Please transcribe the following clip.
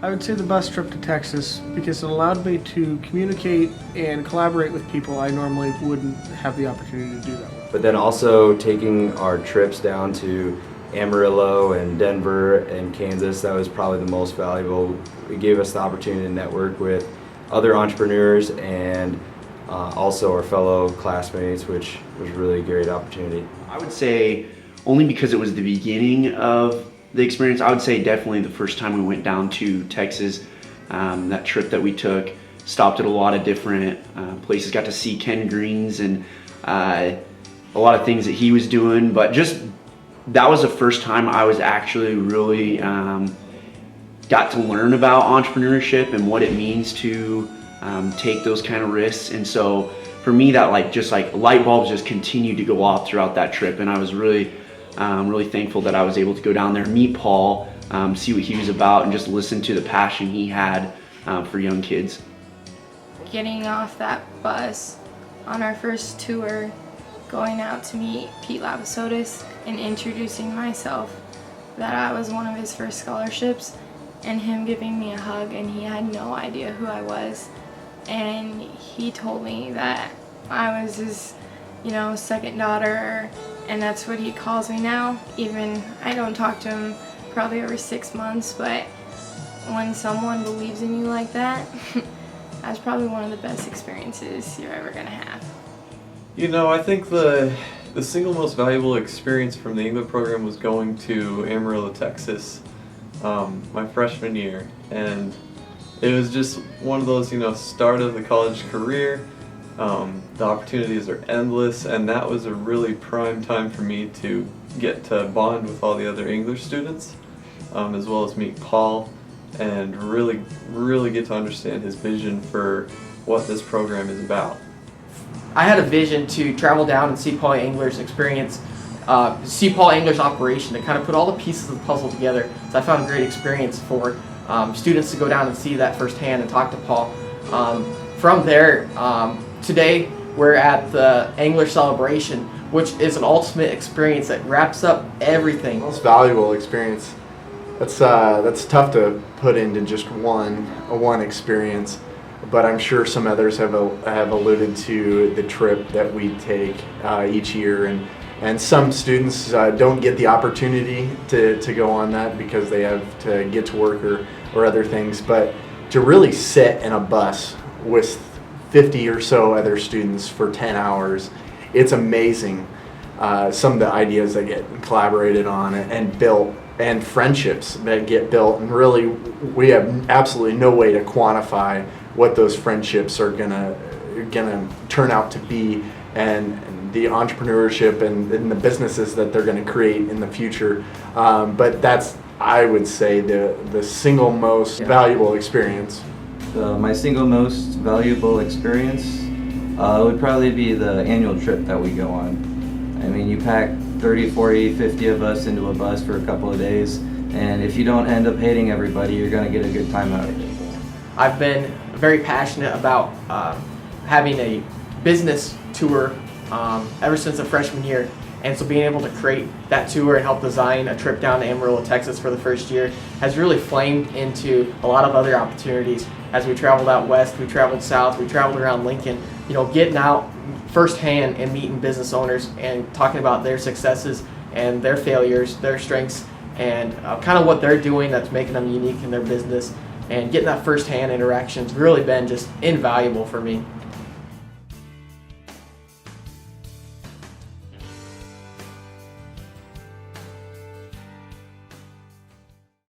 I would say the bus trip to Texas because it allowed me to communicate and collaborate with people I normally wouldn't have the opportunity to do that with. But then also taking our trips down to Amarillo and Denver and Kansas, that was probably the most valuable. It gave us the opportunity to network with other entrepreneurs and also our fellow classmates, which was really a great opportunity. I would say only because it was the beginning of the experience. I would say definitely the first time we went down to Texas, that trip that we took, stopped at a lot of different places, got to see Ken Green's and a lot of things that he was doing, but just that was the first time I was actually really got to learn about entrepreneurship and what it means to take those kind of risks. And so for me, that light bulbs just continued to go off throughout that trip, and I was really thankful that I was able to go down there, meet Paul, see what he was about, and just listen to the passion he had for young kids. Getting off that bus on our first tour, going out to meet Pete Lavasotis and introducing myself that I was one of his first scholarships, and him giving me a hug, and he had no idea who I was, and he told me that I was his second daughter, and that's what he calls me now. Even I don't talk to him probably every 6 months, but when someone believes in you like that, that's probably one of the best experiences you're ever gonna have. I think the single most valuable experience from the English program was going to Amarillo, Texas, my freshman year, and it was just one of those, start of the college career. The opportunities are endless, and that was a really prime time for me to get to bond with all the other English students, as well as meet Paul, and really get to understand his vision for what this program is about. I had a vision to travel down and see Paul Engler's experience, see Paul Engler's operation, to kind of put all the pieces of the puzzle together. So I found a great experience for students to go down and see that firsthand and talk to Paul. From there, today we're at the Angler Celebration, which is an ultimate experience that wraps up everything. Most valuable experience. That's tough to put into just one experience, but I'm sure some others have alluded to the trip that we take each year, and some students don't get the opportunity to go on that because they have to get to work or other things. But to really sit in a bus with 50 or so other students for 10 hours, it's amazing. Some of the ideas that get collaborated on and built, and friendships that get built, and really we have absolutely no way to quantify what those friendships are gonna turn out to be, and the entrepreneurship and the businesses that they're gonna create in the future. But that's, I would say, the single most valuable experience. My single most valuable experience would probably be the annual trip that we go on. I mean, you pack 30, 40, 50 of us into a bus for a couple of days, and if you don't end up hating everybody, you're going to get a good time out of it. I've been very passionate about having a business tour ever since the freshman year, and so being able to create that tour and help design a trip down to Amarillo, Texas for the first year has really flamed into a lot of other opportunities. As we traveled out west, we traveled south, we traveled around Lincoln, getting out firsthand and meeting business owners and talking about their successes and their failures, their strengths, and kind of what they're doing that's making them unique in their business, and getting that firsthand interaction has really been just invaluable for me.